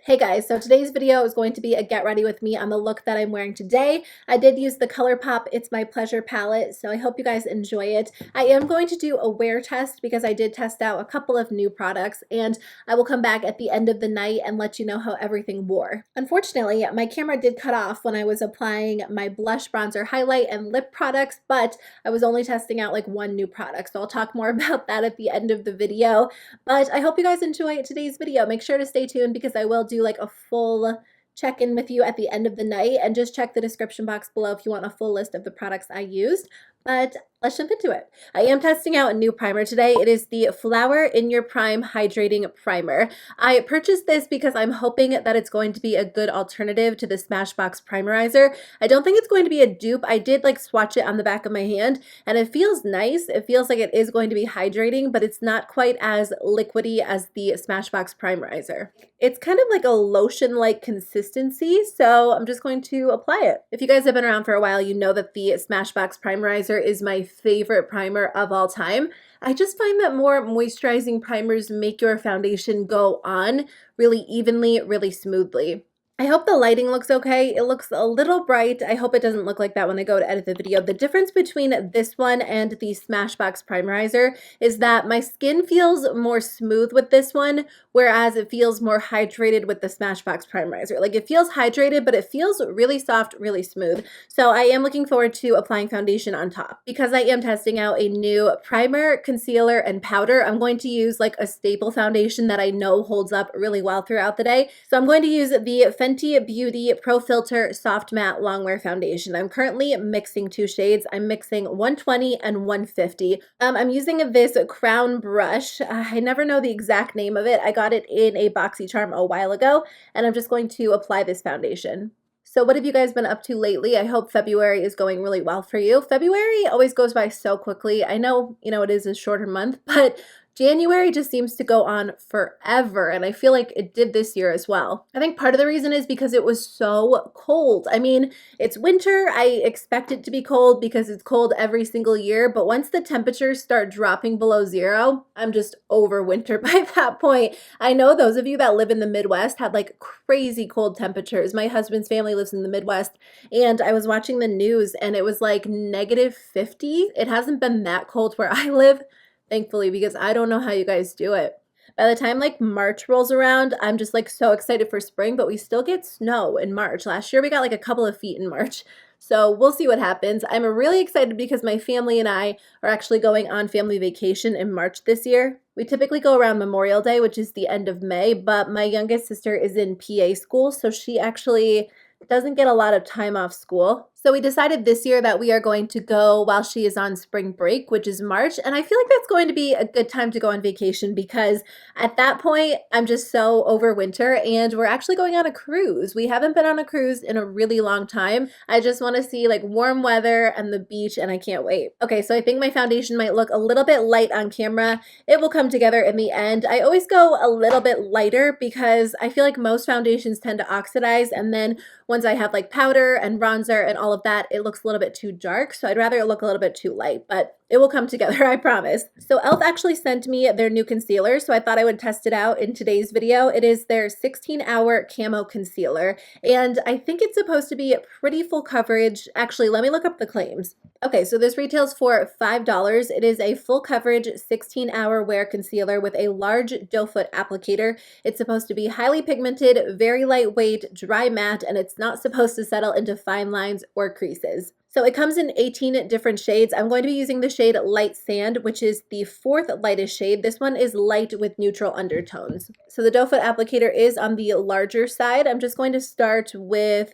Hey guys, so today's video is going to be a get ready with me on the look that I'm wearing today. I did use the ColourPop It's My Pleasure palette, so I hope you guys enjoy it. I am going to do a wear test because I did test out a couple of new products, and I will come back at the end of the night and let you know how everything wore. Unfortunately, my camera did cut off when I was applying my blush, bronzer, highlight, and lip products, but I was only testing out like one new product, so I'll talk more about that at the end of the video. But I hope you guys enjoy today's video. Make sure to stay tuned because I will do like a full check-in with you at the end of the night, and just check the description box below if you want a full list of the products I used. But let's jump into it. I am testing out a new primer today. It is the Flower in Your Prime Hydrating Primer. I purchased this because I'm hoping that it's going to be a good alternative to the Smashbox Primerizer. I don't think it's going to be a dupe. I did like swatch it on the back of my hand and it feels nice. It feels like it is going to be hydrating, but it's not quite as liquidy as the Smashbox Primerizer. It's kind of like a lotion-like consistency, so I'm just going to apply it. If you guys have been around for a while, you know that the Smashbox Primerizer is my favorite primer of all time. I just find that more moisturizing primers make your foundation go on really evenly, really smoothly. I hope the lighting looks okay. It looks a little bright. I hope it doesn't look like that when I go to edit the video. The difference between this one and the Smashbox Primerizer is that my skin feels more smooth with this one, whereas it feels more hydrated with the Smashbox Primerizer. Like, it feels hydrated, but it feels really soft, really smooth. So I am looking forward to applying foundation on top. Because I am testing out a new primer, concealer, and powder, I'm going to use like a staple foundation that I know holds up really well throughout the day. So I'm going to use the Fenty Beauty Pro Filter Soft Matte Longwear Foundation. I'm currently mixing two shades. I'm mixing 120 and 150. I'm using this crown brush. I never know the exact name of it. I got it in a BoxyCharm a while ago, and I'm just going to apply this foundation. So what have you guys been up to lately? I hope February is going really well for you. February always goes by so quickly. I know, it is a shorter month, but January just seems to go on forever, and I feel like it did this year as well. I think part of the reason is because it was so cold. I mean, it's winter. I expect it to be cold because it's cold every single year, but once the temperatures start dropping below zero, I'm just over winter by that point. I know those of you that live in the Midwest had like crazy cold temperatures. My husband's family lives in the Midwest, and I was watching the news and it was like -50. It hasn't been that cold where I live, thankfully, because I don't know how you guys do it. By the time like March rolls around, I'm just like so excited for spring, but we still get snow in March. Last year we got like a couple of feet in March. So we'll see what happens. I'm really excited because my family and I are actually going on family vacation in March this year. We typically go around Memorial Day, which is the end of May, but my youngest sister is in PA school, so she actually doesn't get a lot of time off school. So we decided this year that we are going to go while she is on spring break, which is March. And I feel like that's going to be a good time to go on vacation because at that point, I'm just so over winter, and we're actually going on a cruise. We haven't been on a cruise in a really long time. I just want to see like warm weather and the beach, and I can't wait. Okay, so I think my foundation might look a little bit light on camera. It will come together in the end. I always go a little bit lighter because I feel like most foundations tend to oxidize, and then once I have like powder and bronzer and all of that, it looks a little bit too dark. So I'd rather it look a little bit too light, but it will come together, I promise. So e.l.f. actually sent me their new concealer, so I thought I would test it out in today's video. It is their 16-hour Camo concealer, and I think it's supposed to be pretty full coverage. Actually, let me look up the claims. Okay, so this retails for $5. It is a full coverage 16-hour wear concealer with a large doe foot applicator. It's supposed to be highly pigmented, very lightweight, dry matte, and it's not supposed to settle into fine lines or creases. So it comes in 18 different shades. I'm going to be using the shade Light Sand, which is the fourth lightest shade. This one is light with neutral undertones. So the doe foot applicator is on the larger side. I'm just going to start with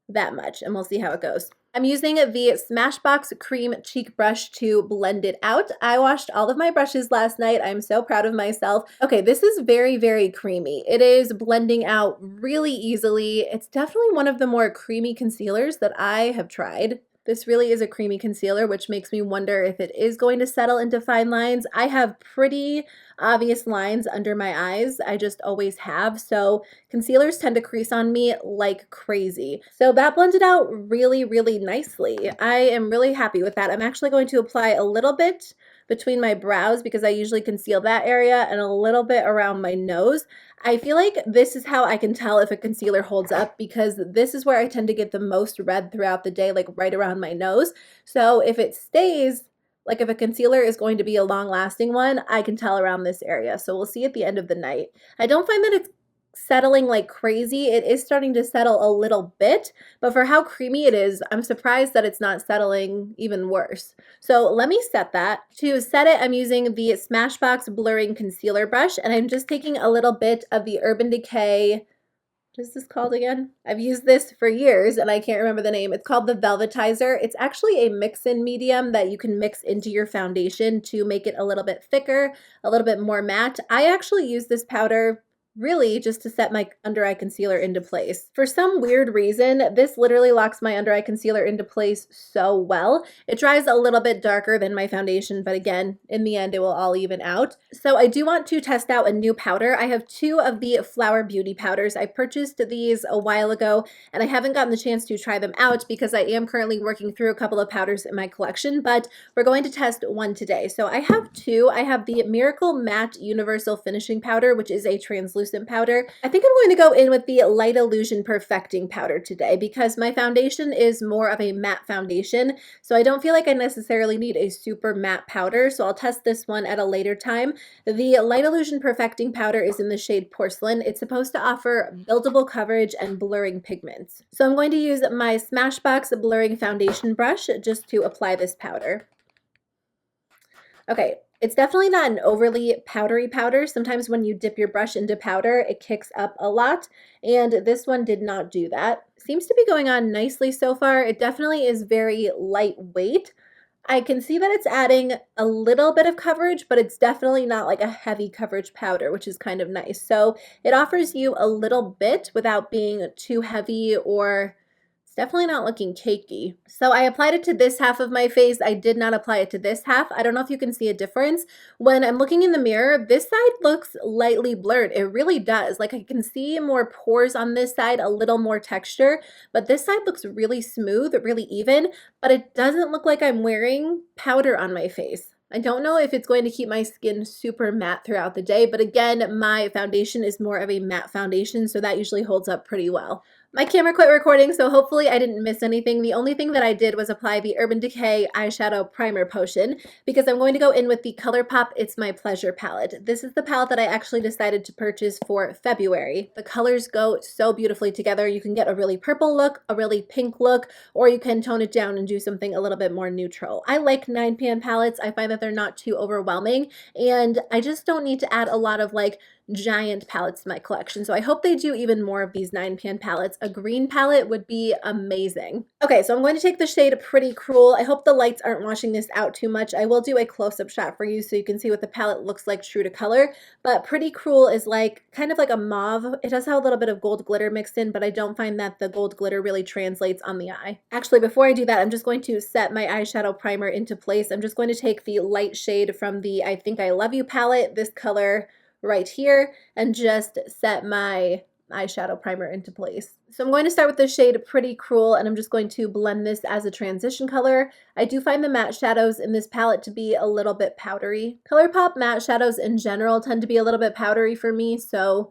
that much, and we'll see how it goes. I'm using the Smashbox Cream Cheek Brush to blend it out. I washed all of my brushes last night. I'm so proud of myself. Okay, this is very, very creamy. It is blending out really easily. It's definitely one of the more creamy concealers that I have tried. This really is a creamy concealer, which makes me wonder if it is going to settle into fine lines. I have pretty obvious lines under my eyes. I just always have. So concealers tend to crease on me like crazy. So that blended out really, really nicely. I am really happy with that. I'm actually going to apply a little bit between my brows because I usually conceal that area and a little bit around my nose. I feel like this is how I can tell if a concealer holds up because this is where I tend to get the most red throughout the day, like right around my nose. So if it stays, like if a concealer is going to be a long-lasting one, I can tell around this area. So we'll see at the end of the night. I don't find that it's settling like crazy. It is starting to settle a little bit, but for how creamy it is, I'm surprised that it's not settling even worse. So let me set that. To set it, I'm using the Smashbox Blurring Concealer Brush, and I'm just taking a little bit of the Urban Decay. What is this called again? I've used this for years and I can't remember the name. It's called the Velvetizer. It's actually a mix-in medium that you can mix into your foundation to make it a little bit thicker, a little bit more matte. I actually use this powder really just to set my under eye concealer into place. For some weird reason, this literally locks my under eye concealer into place so well. It dries a little bit darker than my foundation, but again, in the end, it will all even out. So I do want to test out a new powder. I have two of the Flower Beauty powders. I purchased these a while ago, and I haven't gotten the chance to try them out because I am currently working through a couple of powders in my collection, but we're going to test one today. So I have two. I have the Miracle Matte Universal Finishing Powder, which is a translucent powder. I think I'm going to go in with the Light Illusion Perfecting Powder today because my foundation is more of a matte foundation, so I don't feel like I necessarily need a super matte powder, so I'll test this one at a later time. The Light Illusion Perfecting Powder is in the shade Porcelain. It's supposed to offer buildable coverage and blurring pigments. So I'm going to use my Smashbox Blurring Foundation Brush just to apply this powder. Okay. It's definitely not an overly powdery powder. Sometimes when you dip your brush into powder, it kicks up a lot, and this one did not do that. Seems to be going on nicely so far. It definitely is very lightweight. I can see that it's adding a little bit of coverage, but it's definitely not like a heavy coverage powder, which is kind of nice. So it offers you a little bit without being too heavy or it's definitely not looking cakey. So I applied it to this half of my face. I did not apply it to this half. I don't know if you can see a difference. When I'm looking in the mirror, this side looks lightly blurred. It really does. Like I can see more pores on this side, a little more texture, but this side looks really smooth, really even, but it doesn't look like I'm wearing powder on my face. I don't know if it's going to keep my skin super matte throughout the day, but again, my foundation is more of a matte foundation, so that usually holds up pretty well. My camera quit recording, so hopefully I didn't miss anything. The only thing that I did was apply the Urban Decay Eyeshadow Primer Potion because I'm going to go in with the ColourPop It's My Pleasure palette. This is the palette that I actually decided to purchase for February. The colors go so beautifully together. You can get a really purple look, a really pink look, or you can tone it down and do something a little bit more neutral. I like 9pan palettes. I find that they're not too overwhelming, and I just don't need to add a lot of like giant palettes to my collection. So I hope they do even more of these 9pan palettes. A green palette would be amazing. Okay, so I'm going to take the shade Pretty Cruel. I hope the lights aren't washing this out too much. I will do a close-up shot for you so you can see what the palette looks like true to color. But Pretty Cruel is like kind of like a mauve. It does have a little bit of gold glitter mixed in, but I don't find that the gold glitter really translates on the eye. Actually, before I do that, I'm just going to set my eyeshadow primer into place. I'm just going to take the light shade from the I Think I Love You palette, this color right here, and just set my eyeshadow primer into place. So I'm going to start with the shade Pretty Cruel, and I'm just going to blend this as a transition color. I do find the matte shadows in this palette to be a little bit powdery. ColourPop matte shadows in general tend to be a little bit powdery for me, so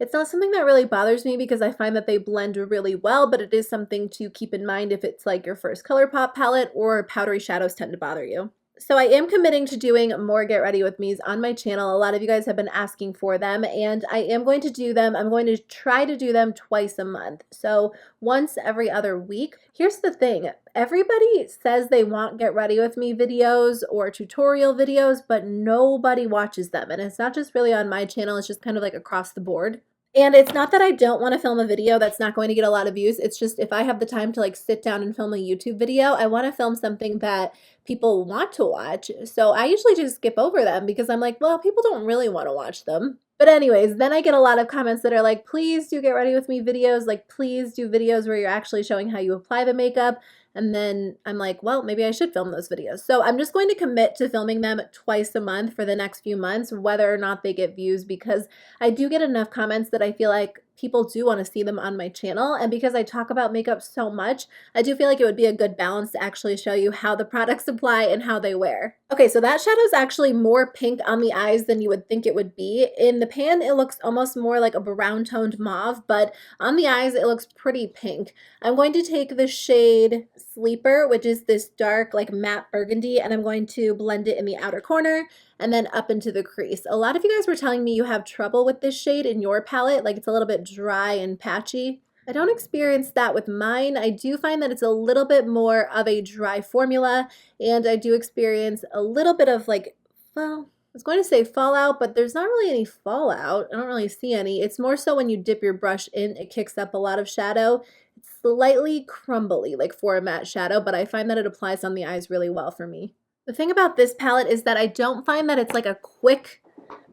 it's not something that really bothers me because I find that they blend really well, but it is something to keep in mind if it's like your first ColourPop palette or powdery shadows tend to bother you. So I am committing to doing more Get Ready With Me's on my channel. A lot of you guys have been asking for them, and I am going to do them. I'm going to try to do them twice a month. So once every other week. Here's the thing. Everybody says they want Get Ready With Me videos or tutorial videos, but nobody watches them. And it's not just really on my channel. It's just kind of like across the board. And it's not that I don't want to film a video that's not going to get a lot of views. It's just if I have the time to like sit down and film a YouTube video, I want to film something that people want to watch. So I usually just skip over them because I'm like, well, people don't really want to watch them. But anyways, then I get a lot of comments that are like, please do Get Ready With Me videos. Like, please do videos where you're actually showing how you apply the makeup. And then I'm like, well, maybe I should film those videos. So I'm just going to commit to filming them twice a month for the next few months, whether or not they get views, because I do get enough comments that I feel like people do want to see them on my channel. And because I talk about makeup so much, I do feel like it would be a good balance to actually show you how the products apply and how they wear. Okay, so that shadow is actually more pink on the eyes than you would think it would be. In the pan, it looks almost more like a brown toned mauve, but on the eyes, it looks pretty pink. I'm going to take the shade Sleeper, which is this dark like matte burgundy, and I'm going to blend it in the outer corner and then up into the crease. A lot of you guys were telling me you have trouble with this shade in your palette, like it's a little bit dry and patchy. I don't experience that with mine. I do find that it's a little bit more of a dry formula, and I do experience a little bit of like, well, I was going to say fallout, but there's not really any fallout. I don't really see any. It's more so when you dip your brush in, it kicks up a lot of shadow. It's slightly crumbly, like for a matte shadow, but I find that it applies on the eyes really well for me. The thing about this palette is that I don't find that it's like a quick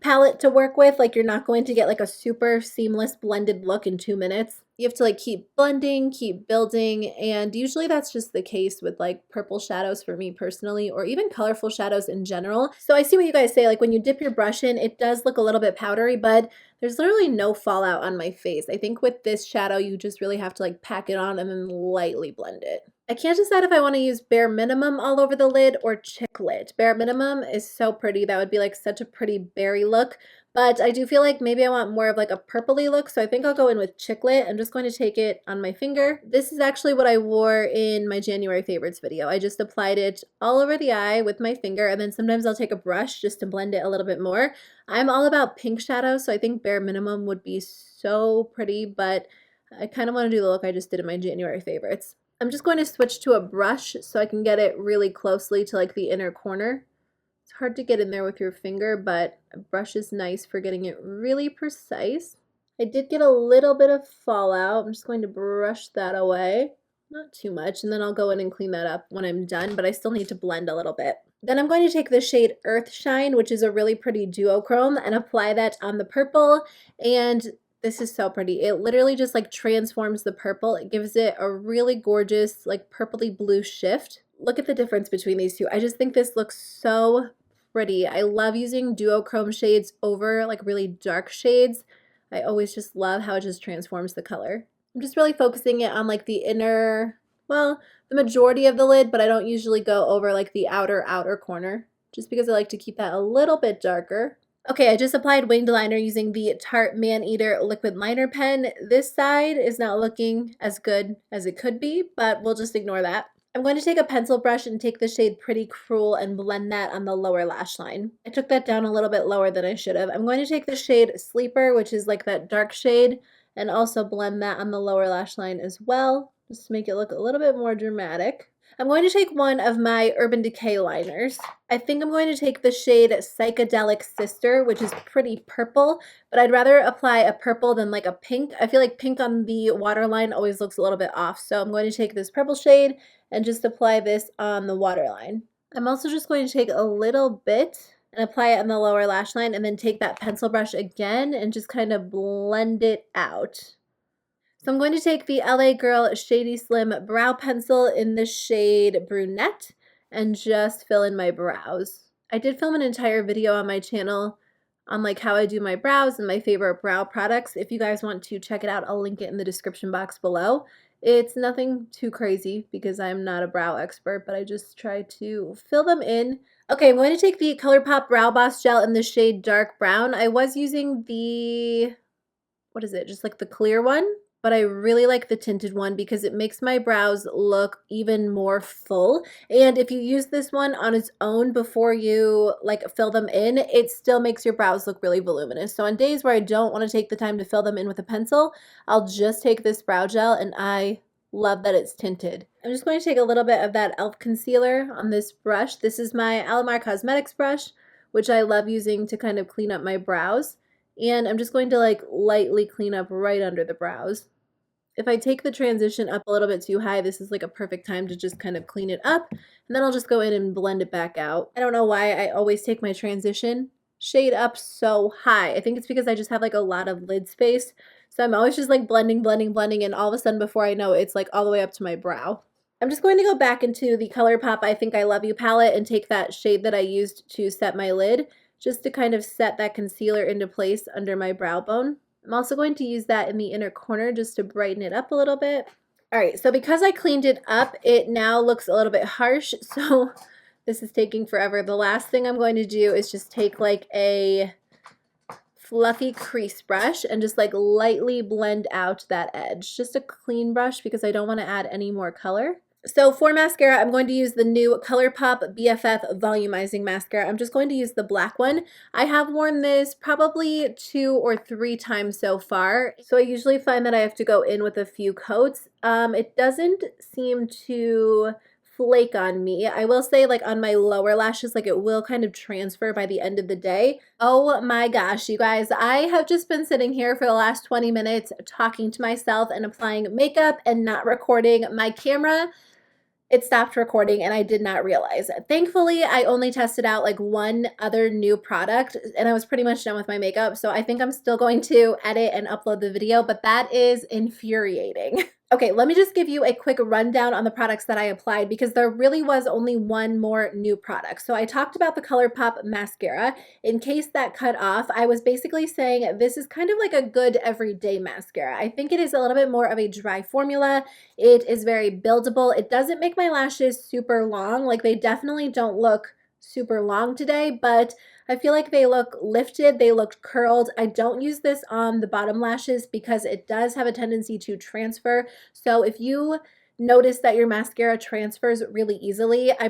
palette to work with. Like you're not going to get like a super seamless blended look in 2 minutes. You have to like keep blending, keep building, and usually that's just the case with like purple shadows for me personally, or even colorful shadows in general. So I see what you guys say, like when you dip your brush in, it does look a little bit powdery, but there's literally no fallout on my face. I think with this shadow, you just really have to like pack it on and then lightly blend it. I can't decide if I want to use Bare Minimum all over the lid or Chick Lit. Bare Minimum is so pretty. That would be like such a pretty berry look. But I do feel like maybe I want more of like a purpley look, so I think I'll go in with Chick Lit. I'm just going to take it on my finger. This is actually what I wore in my January favorites video. I just applied it all over the eye with my finger, and then sometimes I'll take a brush just to blend it a little bit more. I'm all about pink shadows, so I think Bare Minimum would be so pretty, but I kind of want to do the look I just did in my January favorites. I'm just going to switch to a brush so I can get it really closely to like the inner corner. It's hard to get in there with your finger, but a brush is nice for getting it really precise. I did get a little bit of fallout. I'm just going to brush that away. Not too much, and then I'll go in and clean that up when I'm done, but I still need to blend a little bit. Then I'm going to take the shade Earth Shine, which is a really pretty duochrome, and apply that on the purple, and this is so pretty. It literally just like transforms the purple. It gives it a really gorgeous like purpley blue shift. Look at the difference between these two. I just think this looks so pretty. I love using duochrome shades over like really dark shades. I always just love how it just transforms the color. I'm just really focusing it on like the inner, well, the majority of the lid, but I don't usually go over like the outer corner just because I like to keep that a little bit darker. Okay, I just applied winged liner using the Tarte Maneater liquid liner pen. This side is not looking as good as it could be, but we'll just ignore that. I'm going to take a pencil brush and take the shade Pretty Cruel and blend that on the lower lash line. I took that down a little bit lower than I should have. I'm going to take the shade Sleeper, which is like that dark shade, and also blend that on the lower lash line as well, just to make it look a little bit more dramatic. I'm going to take one of my Urban Decay liners. I think I'm going to take the shade Psychedelic Sister, which is pretty purple, but I'd rather apply a purple than like a pink. I feel like pink on the waterline always looks a little bit off, so I'm going to take this purple shade and just apply this on the waterline. I'm also just going to take a little bit and apply it on the lower lash line, and then take that pencil brush again and just kind of blend it out. So I'm going to take the LA Girl Shady Slim Brow Pencil in the shade Brunette and just fill in my brows. I did film an entire video on my channel on like how I do my brows and my favorite brow products. If you guys want to check it out, I'll link it in the description box below. It's nothing too crazy because I'm not a brow expert, but I just try to fill them in. Okay, I'm going to take the ColourPop Brow Boss Gel in the shade Dark Brown. I was using the, what is it, just like the clear one? But I really like the tinted one because it makes my brows look even more full. And if you use this one on its own before you like fill them in, it still makes your brows look really voluminous. So on days where I don't want to take the time to fill them in with a pencil, I'll just take this brow gel, and I love that it's tinted. I'm just going to take a little bit of that e.l.f. concealer on this brush. This is my Alamar Cosmetics brush, which I love using to kind of clean up my brows. And I'm just going to like lightly clean up right under the brows. If I take the transition up a little bit too high, this is like a perfect time to just kind of clean it up, and then I'll just go in and blend it back out. I don't know why I always take my transition shade up so high. I think it's because I just have like a lot of lid space, so I'm always just like blending, and all of a sudden before I know it, it's like all the way up to my brow. I'm just going to go back into the ColourPop I Think I Love You palette and take that shade that I used to set my lid, just to kind of set that concealer into place under my brow bone. I'm also going to use that in the inner corner just to brighten it up a little bit. All right, so because I cleaned it up, it now looks a little bit harsh, so this is taking forever. The last thing I'm going to do is just take like a fluffy crease brush and just like lightly blend out that edge. Just a clean brush because I don't want to add any more color. So for mascara, I'm going to use the new ColourPop BFF Volumizing Mascara. I'm just going to use the black one. I have worn this probably 2 or 3 times so far. So I usually find that I have to go in with a few coats. It doesn't seem to flake on me. I will say, like, on my lower lashes, like, it will kind of transfer by the end of the day. Oh my gosh, you guys, I have just been sitting here for the last 20 minutes talking to myself and applying makeup and not recording my camera. It stopped recording and I did not realize. Thankfully, I only tested out like one other new product and I was pretty much done with my makeup. So I think I'm still going to edit and upload the video, but that is infuriating. Okay, let me just give you a quick rundown on the products that I applied because there really was only one more new product. So I talked about the ColourPop mascara. In case that cut off, I was basically saying this is kind of like a good everyday mascara. I think it is a little bit more of a dry formula. It is very buildable. It doesn't make my lashes super long. Like, they definitely don't look super long today, but I feel like they look lifted, they look curled. I don't use this on the bottom lashes because it does have a tendency to transfer. So if you notice that your mascara transfers really easily, I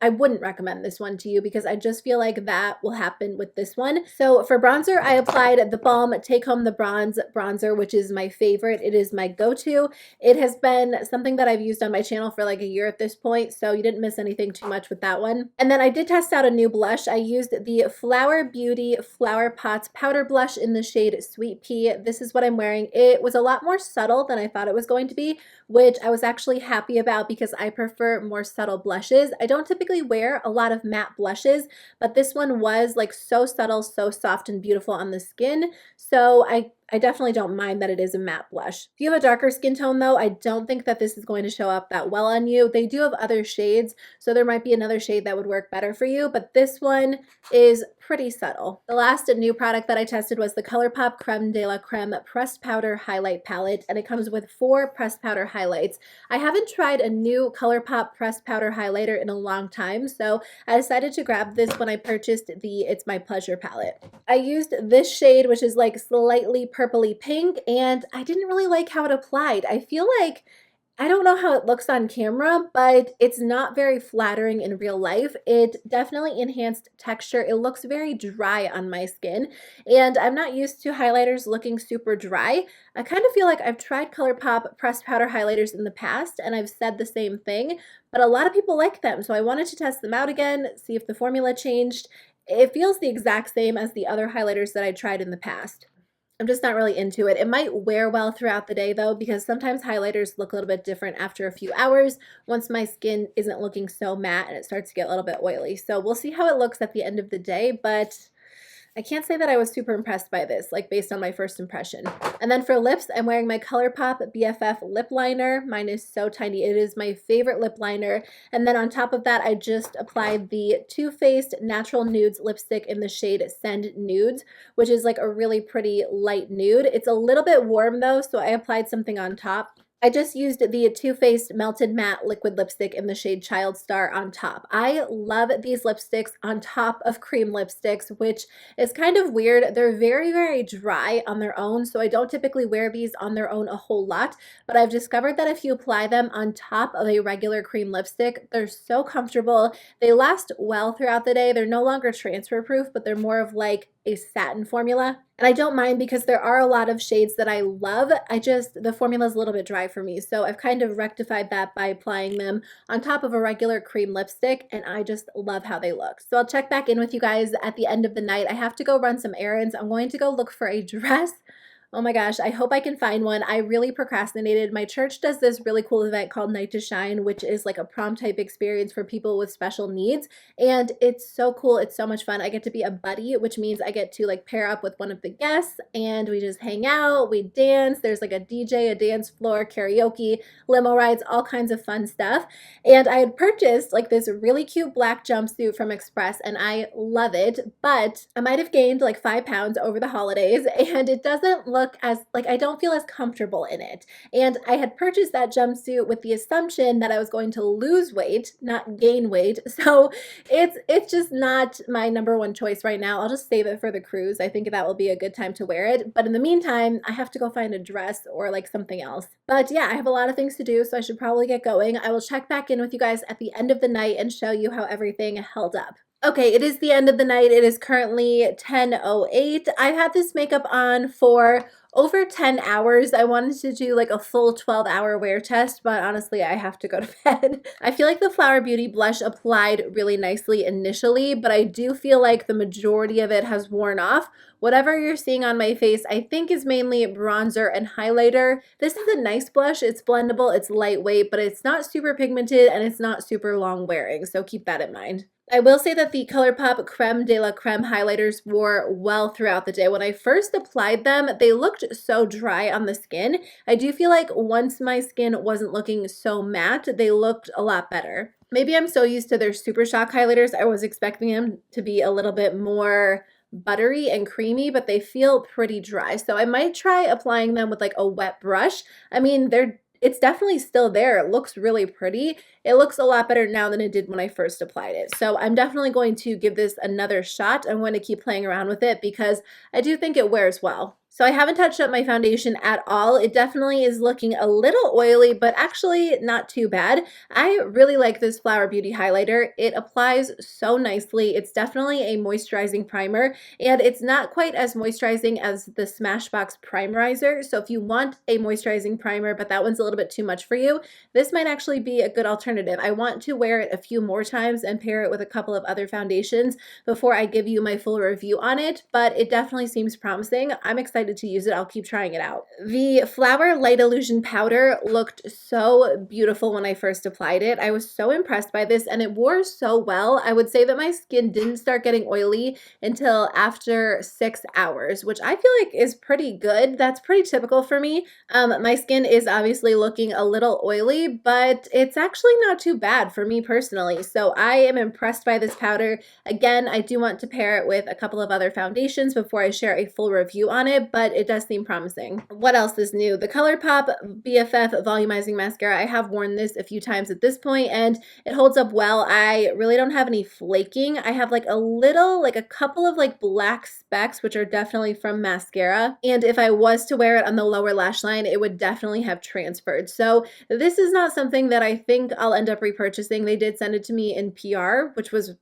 wouldn't recommend this one to you because I just feel like that will happen with this one. So for bronzer, I applied theBalm Take Home the Bronze bronzer, which is my favorite. It is my go-to. It has been something that I've used on my channel for like a year at this point, so you didn't miss anything too much with that one. And then I did test out a new blush. I used the Flower Beauty Flower Pots powder blush in the shade Sweet Pea. This is what I'm wearing. It was a lot more subtle than I thought it was going to be, which I was actually happy about because I prefer more subtle blushes. I don't typically wear a lot of matte blushes, but this one was like so subtle, so soft and beautiful on the skin. So I definitely don't mind that it is a matte blush. If you have a darker skin tone though, I don't think that this is going to show up that well on you. They do have other shades, so there might be another shade that would work better for you, but this one is pretty subtle. The last new product that I tested was the ColourPop Creme de la Creme Pressed Powder Highlight Palette, and it comes with 4 pressed powder highlights. I haven't tried a new ColourPop Pressed Powder Highlighter in a long time, so I decided to grab this when I purchased the It's My Pleasure palette. I used this shade, which is like slightly purpley pink, and I didn't really like how it applied. I feel like, I don't know how it looks on camera, but it's not very flattering in real life. It definitely enhanced texture. It looks very dry on my skin, and I'm not used to highlighters looking super dry. I kind of feel like I've tried ColourPop pressed powder highlighters in the past, and I've said the same thing, but a lot of people like them, so I wanted to test them out again, see if the formula changed. It feels the exact same as the other highlighters that I tried in the past. I'm just not really into it. It might wear well throughout the day though, because sometimes highlighters look a little bit different after a few hours once my skin isn't looking so matte and it starts to get a little bit oily. So we'll see how it looks at the end of the day, but I can't say that I was super impressed by this, like based on my first impression. And then for lips, I'm wearing my ColourPop BFF lip liner. Mine is so tiny. It is my favorite lip liner. And then on top of that, I just applied the Too Faced Natural Nudes lipstick in the shade Send Nudes, which is like a really pretty light nude. It's a little bit warm though, so I applied something on top. I just used the Too Faced Melted Matte Liquid Lipstick in the shade Child Star on top. I love these lipsticks on top of cream lipsticks, which is kind of weird. They're very, very dry on their own, so I don't typically wear these on their own a whole lot, but I've discovered that if you apply them on top of a regular cream lipstick, they're so comfortable. They last well throughout the day. They're no longer transfer proof, but they're more of like a satin formula. And I don't mind because there are a lot of shades that I love. The formula is a little bit dry for me. So I've kind of rectified that by applying them on top of a regular cream lipstick, and I just love how they look. So I'll check back in with you guys at the end of the night. I have to go run some errands. I'm going to go look for a dress. Oh my gosh, I hope I can find one. I really procrastinated. My church does this really cool event called Night to Shine, which is like a prom type experience for people with special needs. And it's so cool. It's so much fun. I get to be a buddy, which means I get to like pair up with one of the guests and we just hang out, we dance. There's like a DJ, a dance floor, karaoke, limo rides, all kinds of fun stuff. And I had purchased like this really cute black jumpsuit from Express and I love it, but I might have gained like 5 pounds over the holidays and it doesn't look as like I don't feel as comfortable in it. And I had purchased that jumpsuit with the assumption that I was going to lose weight, not gain weight. So it's just not my number one choice right now. I'll just save it for the cruise. I think that will be a good time to wear it. But in the meantime, I have to go find a dress or like something else. But yeah, I have a lot of things to do, so I should probably get going. I will check back in with you guys at the end of the night and show you how everything held up. Okay, it is the end of the night. It is currently 10:08. I've had this makeup on for over 10 hours. I wanted to do like a full 12-hour wear test, but honestly, I have to go to bed. I feel like the Flower Beauty blush applied really nicely initially, but I do feel like the majority of it has worn off. Whatever you're seeing on my face, I think is mainly bronzer and highlighter. This is a nice blush. It's blendable, it's lightweight, but it's not super pigmented and it's not super long wearing, so keep that in mind. I will say that the ColourPop Creme de la Creme highlighters wore well throughout the day. When I first applied them, they looked so dry on the skin. I do feel like once my skin wasn't looking so matte, they looked a lot better. Maybe I'm so used to their Super Shock highlighters, I was expecting them to be a little bit more buttery and creamy, but they feel pretty dry. So I might try applying them with like a wet brush. I mean, it's definitely still there. It looks really pretty. It looks a lot better now than it did when I first applied it. So I'm definitely going to give this another shot. I'm going to keep playing around with it because I do think it wears well. So I haven't touched up my foundation at all. It definitely is looking a little oily, but actually not too bad. I really like this Flower Beauty highlighter. It applies so nicely. It's definitely a moisturizing primer, and it's not quite as moisturizing as the Smashbox Primerizer. So if you want a moisturizing primer, but that one's a little bit too much for you, this might actually be a good alternative. I want to wear it a few more times and pair it with a couple of other foundations before I give you my full review on it, but it definitely seems promising. I'm excited to use it. I'll keep trying it out. The Flower Light Illusion powder looked so beautiful when I first applied it. I was so impressed by this and it wore so well. I would say that my skin didn't start getting oily until after 6 hours, which I feel like is pretty good. That's pretty typical for me. My skin is obviously looking a little oily, but it's actually not too bad for me personally. So I am impressed by this powder. Again, I do want to pair it with a couple of other foundations before I share a full review on it, but it does seem promising. What else is new? The ColourPop BFF Volumizing Mascara. I have worn this a few times at this point and it holds up well. I really don't have any flaking. I have like a couple of like black specks, which are definitely from mascara. And if I was to wear it on the lower lash line, it would definitely have transferred. So this is not something that I think I'll end up repurchasing. They did send it to me in PR, which was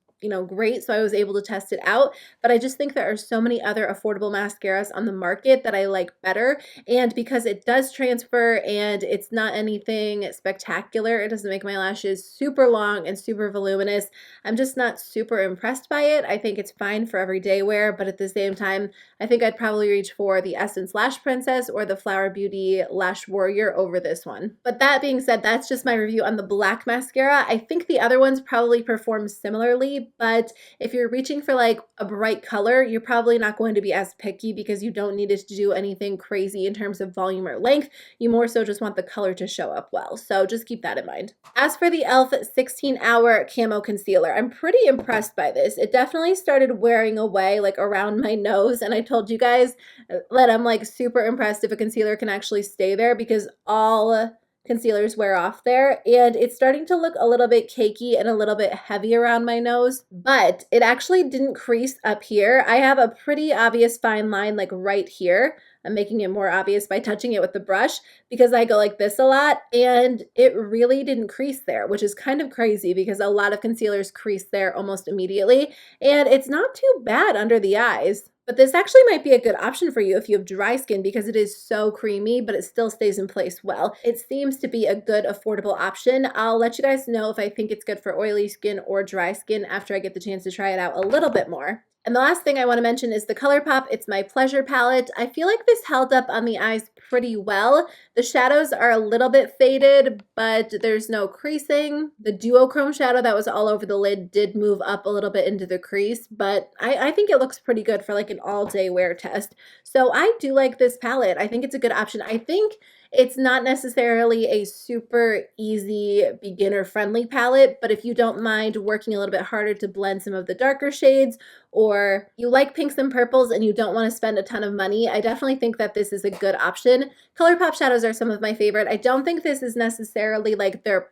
great. So I was able to test it out, but I just think there are so many other affordable mascaras on the market that I like better. And because it does transfer and it's not anything spectacular, it doesn't make my lashes super long and super voluminous, I'm just not super impressed by it. I think it's fine for everyday wear, but at the same time, I think I'd probably reach for the Essence Lash Princess or the Flower Beauty Lash Warrior over this one. But that being said, that's just my review on the black mascara. I think the other ones probably perform similarly, but if you're reaching for like a bright color, you're probably not going to be as picky because you don't need it to do anything crazy in terms of volume or length. You more so just want the color to show up well. So just keep that in mind. As for the e.l.f. 16-Hour Camo Concealer, I'm pretty impressed by this. It definitely started wearing away like around my nose, and I told you guys that I'm like super impressed if a concealer can actually stay there because all concealers wear off there, and it's starting to look a little bit cakey and a little bit heavy around my nose, but it actually didn't crease up here. I have a pretty obvious fine line like right here. I'm making it more obvious by touching it with the brush because I go like this a lot, and it really didn't crease there, which is kind of crazy because a lot of concealers crease there almost immediately, and it's not too bad under the eyes. But this actually might be a good option for you if you have dry skin because it is so creamy, but it still stays in place well. It seems to be a good, affordable option. I'll let you guys know if I think it's good for oily skin or dry skin after I get the chance to try it out a little bit more. And the last thing I want to mention is the ColourPop It's My Pleasure palette. I feel like this held up on the eyes pretty well. The shadows are a little bit faded, but there's no creasing. The duochrome shadow that was all over the lid did move up a little bit into the crease, but I think it looks pretty good for like an all-day wear test. So I do like this palette. I think it's a good option. I think it's not necessarily a super easy beginner-friendly palette, but if you don't mind working a little bit harder to blend some of the darker shades, or you like pinks and purples and you don't want to spend a ton of money, I definitely think that this is a good option. ColourPop shadows are some of my favorite. I don't think this is necessarily like their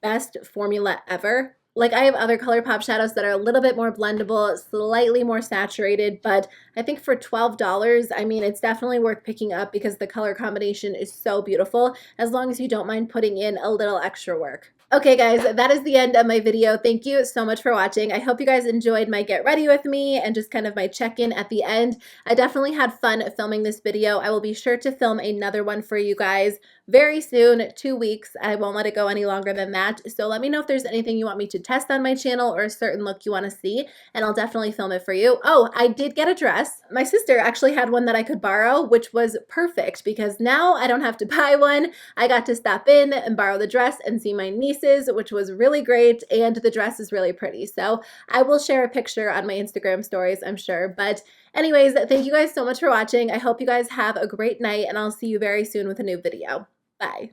best formula ever. Like I have other ColourPop shadows that are a little bit more blendable, slightly more saturated, but I think for $12, I mean, it's definitely worth picking up because the color combination is so beautiful, as long as you don't mind putting in a little extra work. Okay guys, that is the end of my video. Thank you so much for watching. I hope you guys enjoyed my get ready with me and just kind of my check-in at the end. I definitely had fun filming this video. I will be sure to film another one for you guys very soon, 2 weeks. I won't let it go any longer than that. So let me know if there's anything you want me to test on my channel or a certain look you want to see, and I'll definitely film it for you. Oh, I did get a dress. My sister actually had one that I could borrow, which was perfect because now I don't have to buy one. I got to stop in and borrow the dress and see my nieces, which was really great, and the dress is really pretty. So I will share a picture on my Instagram stories, I'm sure. But anyways, thank you guys so much for watching. I hope you guys have a great night, and I'll see you very soon with a new video. Bye.